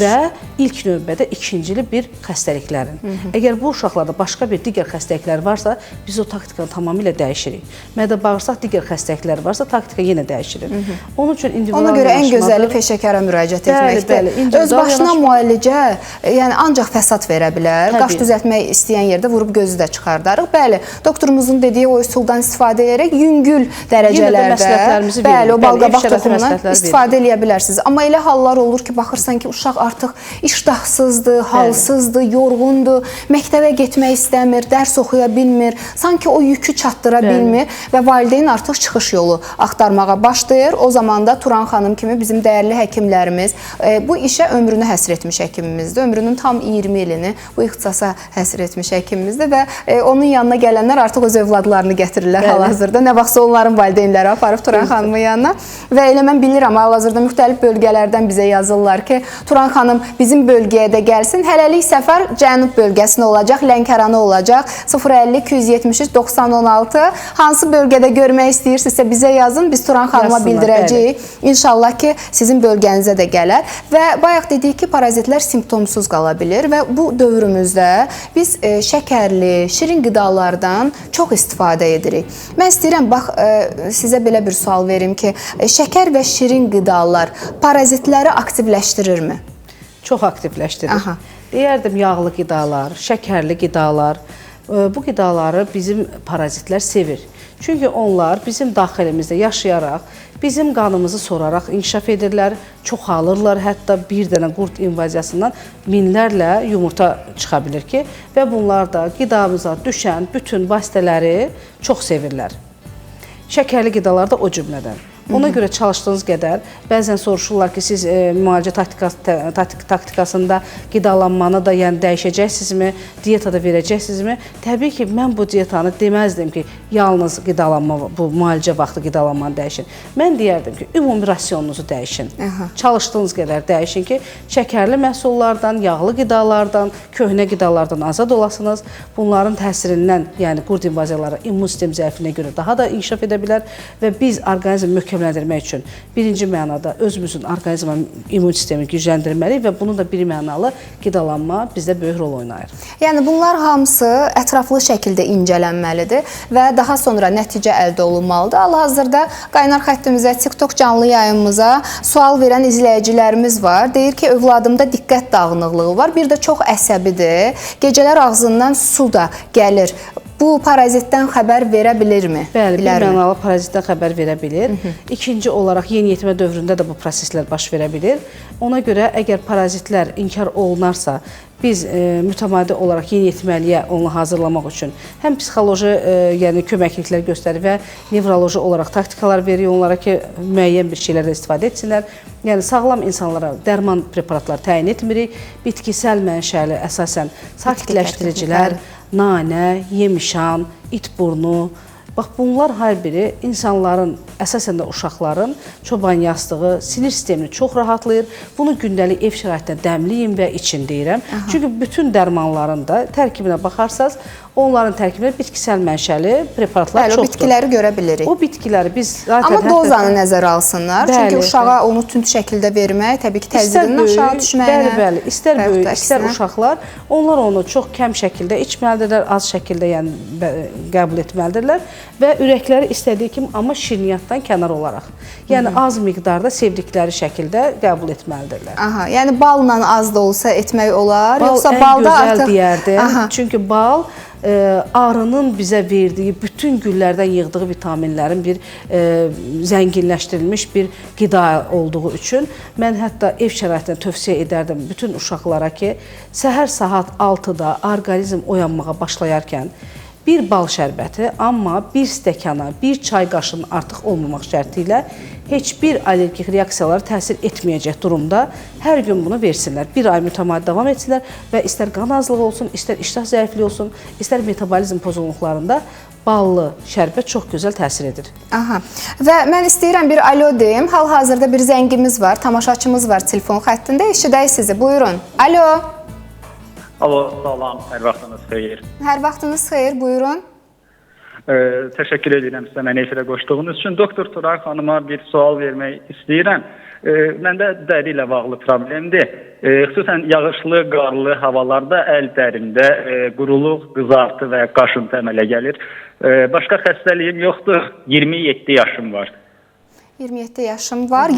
Və ilk növbədə ikincili bir xəstəliklərin. Əgər bu uşaqlarda başqa bir digər xəstəliklər varsa, biz o taktikanı tamamilə dəyişirik. Mədə bağırsaq digər xəstəliklər varsa, taktika yenə dəyişilir. Onun üçün individual ona görə ən gözəli peşəkara müraciət etməkdir. Öz başına müalicə, yəni ancaq fəsad verə bilər. Qaş düzəltmək istəyən yerdə vurub gözü də çıxardarıq. Bəli, doktorumuzun dediyi o üsuldan istifadə edərək yüngül dərəcələrdə o balqabaq toxumundan istifadə edə bilərsiniz. Amma elə hallar olur ki, baxırsan ki, uşaq artıq iştahsızdır, halsızdır, yorğundur, məktəbə getmək istəmir, dərs oxuya bilmir, sanki o yükü çatdıra bilmir və valideyn artıq çıxış yolu axtarmağa başlayır. O zaman da Turan xanım kimi bizim dəyərli həkimlərimiz, bu işə ömrünü həsr etmiş həkimimizdir. Ömrünün tam 20 ilini bu ixtisasa həsr etmiş həkimimizdir və onun yanına gələnlər artıq öz övladlarını gətirirlər hal-hazırda. Nə vaxtsa onların valideynləri aparıb Turan xanımın yanına və elə mən bilirəm hal-hazırda müxtəlif bölgələrdən bizə yazırlar ki, Turan xanım bizim bölgəyə də gəlsin. Hələlik səfər Cənub bölgəsinə olacaq, Lənkərana olacaq. 050-273-9016. Hansı bölgədə görmək istəyirsinizsə bizə yazın. Biz Turan xanıma bildirəcəyik. İnşallah ki, sizin bölgənizə də gələr. Və bayaq dedik ki, parazitlər simptomsuz qala bilir və bu dövrümüzdə biz şəkərli, şirin qidalardan çox istifadə edirik. Mən istəyirəm, bax, sizə belə bir sual verim ki, şəkər və şirin qidalar parazitləri aktivləşdirirmi? Çox aktivləşdirir. Deyərdim, yağlı qidalar, şəkərli qidalar, bu qidaları bizim parazitlər sevir. Çünki onlar bizim daxilimizdə yaşayaraq, bizim qanımızı soraraq inkişaf edirlər, çoxalırlar. Hətta bir dənə qurd invaziyasından minlərlə yumurta çıxa bilir ki, və bunlar da qidamıza düşən bütün vasitələri çox sevirlər. Şəkərli qidalar da o cümlədən. Ona görə çalışdığınız qədər, bəzən soruşurlar ki, siz müalicə taktikasında qidalanmanı da dəyişəcəksinizmi, dietada verəcəksinizmi? Təbii ki, mən bu dietanı deməzdim ki, yalnız qidalanma, bu müalicə vaxtı qidalanmanı dəyişin. Mən deyərdim ki, ümumi rasionunuzu dəyişin. Çalışdığınız qədər dəyişin ki, şəkərli məhsullardan, yağlı qidalardan, köhnə qidalardan azad olasınız. Bunların təsirindən, yəni qurd invaziyaları immun sistem zəifliyinə görə daha da inkişaf edə bilər və biz orqanizm möhkəmləndirmək üçün birinci mənada özümüzün orqanizm immun sistemini gücləndirməliyik və bunun da bir mənalı qidalanma bizdə böyük rol oynayır. Yəni bunlar hamısı ətraflı şəkildə incələnməlidir və daha sonra nəticə əldə olunmalıdır. Hal-hazırda qaynar xəttimizə, TikTok canlı yayımımıza sual verən izləyicilərimiz var. Deyir ki, övladımda diqqət dağınıqlığı var, bir də çox əsəbidir. Gecələr ağzından su da gəlir. Bu parazitdən xəbər verə bilirmi? Bəli, bir mənalı parazitdən xəbər verə bilir. İkinci olaraq yeniyetmə dövründə də bu proseslər baş verə bilir. Ona görə əgər parazitlər inkar olunarsa, biz mütəmadi olaraq yeniyetməliyə onu hazırlamaq üçün həm psixoloji yəni köməkliklər göstərir və nevroloji olaraq taktikalar verir onlara ki, müəyyən bir şeylərdən istifadə etsinlər. Yəni sağlam insanlara dərman preparatları təyin etmirik. Bitkisəl mənşəli əsasən sakitləşdiricilər, nanə, yemişan, itburnu. Bax, bunlar hər biri insanların, əsasən də uşaqların çoban yastığı, sinir sistemini çox rahatlayır. Bunu gündəlik ev şəraitində dəmləyin və için deyirəm. Çünki bütün dərmanların da tərkibinə baxarsaz, onların tərkibində bitkisəl mənşəli preparatlar çoxdur. O bitkiləri görə bilirik. O bitkiləri biz zaten... Amma dozanı nəzərə alsınlar. Çünki uşağa onu tünd şəkildə vermək, təbii ki, təzyiqinin aşağı düşməyinə... Bəli, istər böyük, istər uşaqlar, onlar onu çox kəm şəkildə içməlidirlər, az şəkildə qəbul etməlidirlər və ürəkləri istədiyi kimi, amma şirniyyatdan kənar olaraq. Yəni, az miqdarda sevdikləri şəkildə qəbul etməlidirlər. Yəni, balla az da olsa etmək olar, yoxsa balda artıq... Ən gözəl deyərdim, çünki bal arının bizə verdiyi bütün güllərdən yığdığı vitaminlərin bir zənginləşdirilmiş bir qida olduğu üçün mən hətta ev şəraitində tövsiyə edərdim bütün uşaqlara ki, səhər saat 6-da orqanizm oyanmağa başlayarkən bir bal şərbəti, amma bir stəkana, bir çay qaşının artıq olmamaq şərti ilə heç bir allergik reaksiyalara təsir etməyəcək durumda hər gün bunu versinlər. Bir ay mütəmadi davam etsinlər və istər qan azlığı olsun, istər iştah zəifliyi olsun, istər metabolizm pozğunluqlarında ballı şərbət çox gözəl təsir edir. Və mən istəyirəm bir alo deyim. Hal-hazırda bir zəngimiz var, tamaşaçımız var telefon xəttində. Eşidək sizi, buyurun. Alo. Alo, salam, hər vaxtınız xeyir. Hər vaxtınız xeyir, buyurun. Təşəkkür edirəm sizə məni efirə qoşduğunuz üçün. Doktor Turan xanıma bir sual vermək istəyirəm. Məndə dəri ilə bağlı problemdir. Xüsusən yağışlı, qarlı havalarda əl dərimdə quruluq, qızartı və qaşıntı əmələ gəlir. Başqa xəstəliyim yoxdur. 27 yaşım var. 27 yaşım var.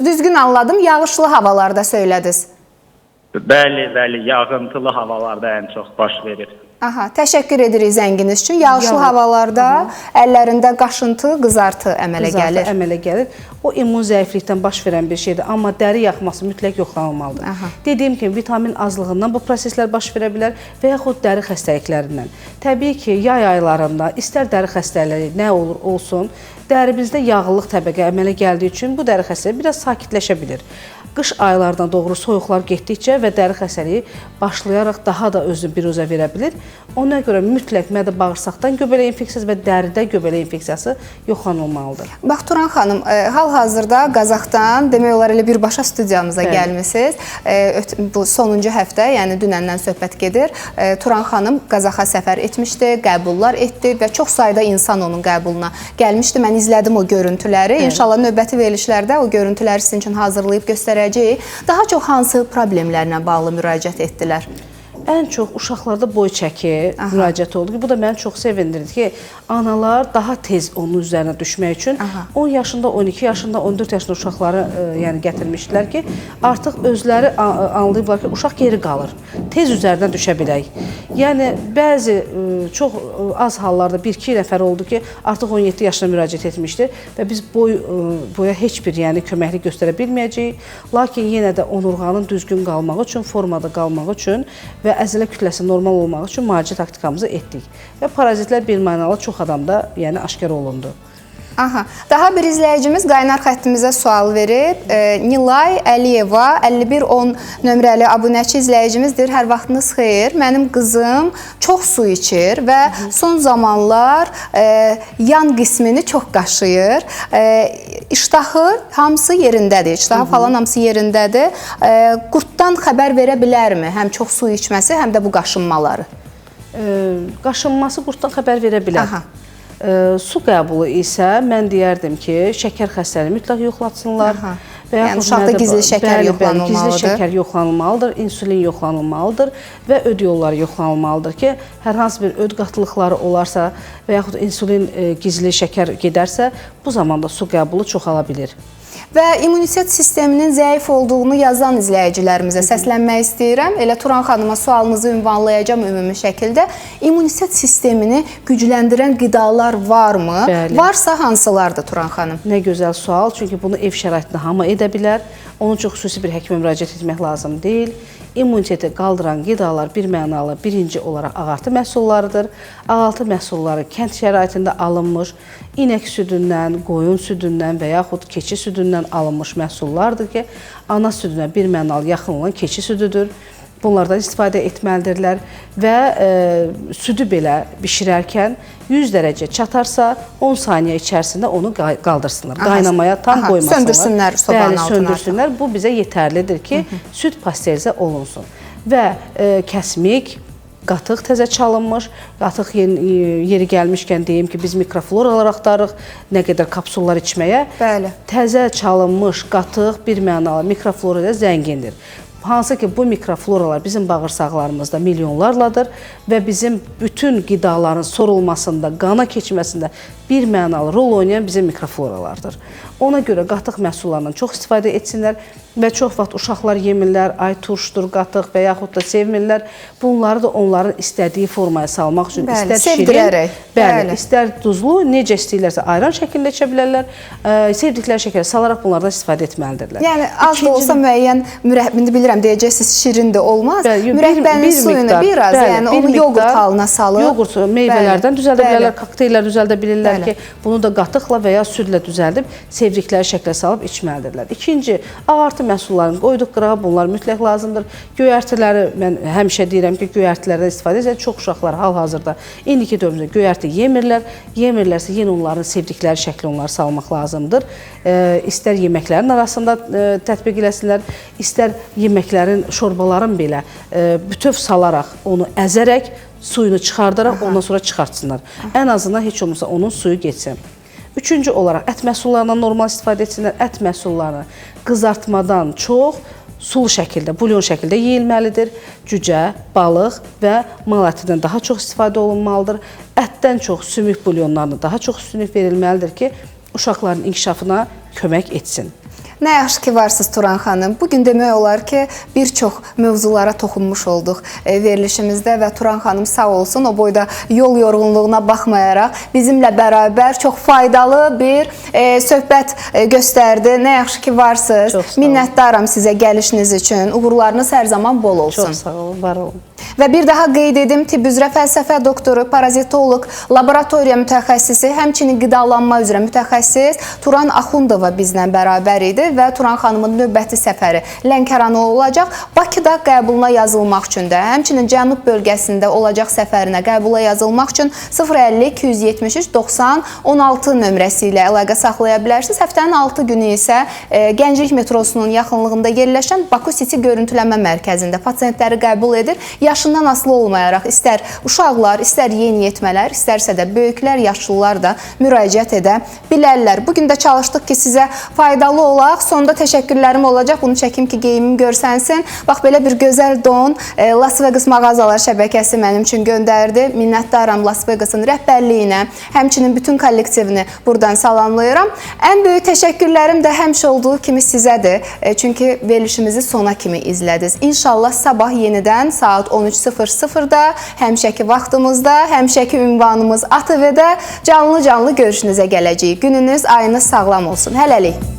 Düzgün anladım, yağışlı havalarda söylədiniz. Bəli, yağıntılı havalarda ən çox baş verir. Təşəkkür edirik zənginiz üçün. Yağışlı havalarda əllərində qaşıntı, qızartı əmələ gəlir. O immun zəiflikdən baş verən bir şeydir, amma dəri yaxması mütləq yoxlanılmalıdır. Dediyim kimi, vitamin azlığından bu proseslər baş verə bilər və yaxud dəri xəstəliklərindən. Təbii ki, yay aylarında istər dəri xəstəliyi nə olur olsun, dərimizdə yağlılıq təbəqə əmələ gəldiyi üçün bu dəri xəstəliyi biraz sakitləşə bilir. Qış aylarına doğru soyuqlar getdikcə və dəri xəstəliyi başlayaraq daha da özünü biruzə verə bilir. Ona görə mütləq mədə-bağırsaqdan göbələk infeksiyası və dəridə göbələk infeksiyası yoxlanılmalıdır. Bax Turan xanım, hal-hazırda Qazaxdan demək olar elə birbaşa studiyamıza gəlmisiniz. Bu sonuncu həftə, yəni dünəndən söhbət gedir. Turan xanım Qazaxa səfər etmişdi, qəbullar etdi və çox sayda insan onun qəbuluna gəlmişdi. Mən izlədim o görüntüləri. İnşallah növbəti verilişlərdə o görüntüləri sizin üçün hazırlayıb göstərəcəyik. Daha çox hansı problemlərlə bağlı müraciət etdilər? Ən çox uşaqlarda boy çəki müraciət oldu ki, bu da məni çox sevindirdi ki, analar daha tez onun üzərinə düşmək üçün 10 yaşında, 12 yaşında, 14 yaşında uşaqları yəni gətirmişdilər ki, artıq özləri anlayıblar ki, uşaq geri qalır, tez üzərinə düşə bilək. Yəni, bəzi çox az hallarda 1-2 nəfər oldu ki, artıq 17 yaşına müraciət etmişdir və biz boya heç bir köməklik göstərə bilməyəcəyik. Lakin yenə də onurğanın düzgün qalmağı üçün, formada qalmağı üçün və əzələ kütləsi normal olmaq üçün müalicə taktikamızı etdik. Və parazitlər birmənalı çox adamda aşkar olundu. Daha bir izləyicimiz qaynar xəttimizə sual verib. Nilay Əliyeva 5110 nömrəli abunəçi izləyicimizdir. Hər vaxtınız xeyir. Mənim qızım çox su içir və son zamanlar yan qismini çox qaşıyır. İştahı hamısı yerindədir. İştahı falan hamısı yerindədir. Qurtdan xəbər verə bilərmi? Həm çox su içməsi, həm də bu qaşınmaları. Qaşınması qurtdan xəbər verə bilər. Su qəbulu isə mən deyərdim ki, şəkər xəstəliyi mütləq yoxlatsınlar. Yəni uşaqda gizli şəkər yoxlanılmalıdır. Gizli şəkər yoxlanılmalıdır, insulin yoxlanılmalıdır və öd yolları yoxlanılmalıdır ki, hər hansı bir öd qatılıqları olarsa və yaxud insulin gizli şəkər gedərsə, bu zamanda su qəbulu çoxala bilir. Və immunitet sisteminin zəif olduğunu yazan izləyicilərimizə səslənmək istəyirəm. Elə Turan xanıma sualınızı ünvanlayacağım ümumi şəkildə. İmmunitet sistemini gücləndirən qidalar varmı? Varsa hansılardır Turan xanım? Nə gözəl sual, çünki bunu ev şəraitində hamı edə bilər. Onun üçün xüsusi bir həkimə müraciət etmək lazım deyil. İmmuniteti qaldıran qidalar birmənalı birinci olaraq ağartı məhsullarıdır. Ağartı məhsulları kənd şəraitində alınmış, inək südündən, qoyun südündən və yaxud keçi südündən alınmış məhsullardır ki, ana südünə birmənalı yaxın olan keçi südüdür. Bunlardan istifadə etməlidirlər və südü belə bişirərkən 100 dərəcə çatarsa 10 saniyə içərisində onu qaldırsınlar. Qaynamaya tam qoymasınlar. Söndürsünlər sobanın altına. Söndürsünlər. Bu bizə yetərlidir ki, süd pasterizə olunsun. Və kəsmik, qatıq təzə çalınmış, qatıq yeri gəlmişkən deyim ki, biz mikrofloralar axtarırıq, nə qədər kapsullar içməyə. Təzə çalınmış qatıq birmənalı mikroflorada zəngindir. Hansı ki, bu mikrofloralar bizim bağırsaqlarımızda milyonlarladır və bizim bütün qidaların sorulmasında, qana keçməsində birmənalı rol oynayan bizim mikrofloralardır. Ona görə qatıq məhsullarından çox istifadə etsinlər və çox vaxt uşaqlar yemirlər, ay turşdur, qatıq və yaxud da sevmirlər. Bunları da onların istədiyi formaya salmaq üçün istər şirin, istər duzlu, necə istəyirlərsə ayran şəklində içə bilərlər, sevdikləri şəkərə salaraq bunlardan istifadə etməlidirlər. Yəni, az da olsa müəyyən mürəbbini bilirəm, deyəcəksiniz, şirin də olmaz. Mürəbbənin suyunu biraz, yəni onu yoğurt halına salıb. Yoğurt meyvələrdən düzəldə bilərlər, kokteyllər düzəldə bilirlər ki, bunu da qatıqla və ya südlə düzəldib sevdikləri şəklə salıb içməlidirlər. İkinci, ağartı məhsullarını qoyduq qırağa, bunlar mütləq lazımdır. Göyərtiləri, mən həmişə deyirəm ki, göyərtilərdən istifadə edir. Çox uşaqlar hal-hazırda indiki dövrümüzdə göyərti yemirlər. Yemirlərsə yenə onların sevdikləri şəklə onları salmaq lazımdır. İstər yeməklərin arasında tətbiq eləsinlər, istər yeməklərin, şorbaların belə bütöv salaraq, onu əzərək, suyunu çıxardaraq, ondan sonra çıxartsınlar. Ən azından heç olmasa onun suyu getsin. Üçüncü olaraq, ət məhsullarından normal istifadə etsinlər. Ət məhsullarını qızartmadan çox sulu şəkildə, bulyon şəkildə yeyilməlidir. Cücə, balıq və mal ətindən daha çox istifadə olunmalıdır. Ətdən çox sümük bulyonlarına daha çox üstünlük verilməlidir ki, uşaqların inkişafına kömək etsin. Nə yaxşı ki, varsınız Turan xanım. Bugün demək olar ki, bir çox mövzulara toxunmuş olduq verilişimizdə və Turan xanım sağ olsun, o boyda yol yorğunluğuna baxmayaraq bizimlə bərabər çox faydalı bir söhbət göstərdi. Nə yaxşı ki, varsınız. Minnətdaram sizə gəlişiniz üçün. Uğurlarınız hər zaman bol olsun. Çox sağ olun, var olun. Və bir daha qeyd edim, tibb üzrə fəlsəfə doktoru, parazitoloq, laboratoriya mütəxəssisi, həmçinin qidalanma üzrə mütəxəssis Turan Axundova bizlə bərabər idi və Turan xanımın növbəti səfəri Lənkərana olacaq. Bakıda qəbuluna yazılmaq üçün də, həmçinin Cənub bölgəsində olacaq səfərinə qəbula yazılmaq üçün 050-273-90-16 nömrəsi ilə əlaqə saxlaya bilərsiniz. Həftənin 6 günü isə Gənclik metrosunun yaxınlığında yerləşən Baku City görüntüləmə mərkəzində pasientləri qəbul edir. Yaşından asılı olmayaraq istər uşaqlar, istər yeniyetmələr, istərsə də böyüklər, yaşlılar da müraciət edə bilərlər. Bugün də çalışdıq ki, sizə faydalı olaq. Sonda təşəkkürlərim olacaq. Bunu çəkim ki, geyimim görsənsin. Bax, belə bir gözəl don Las Vegas mağazalar şəbəkəsi mənim üçün göndərdi. Minnətdaram Las Vegas'ın rəhbərliyinə, həmçinin bütün kollektivini buradan salamlayıram. Ən böyük təşəkkürlərim də həmişə olduğu kimi sizədir. Çünki verilişimizi sona kimi izlədiniz. İnşallah sabah yenidən saat 13:00-da, həmişəki vaxtımızda, həmişəki ünvanımız ATV-də canlı görüşünüzə gələcəyik. Gününüz, ayınız sağlam olsun. Hələlik.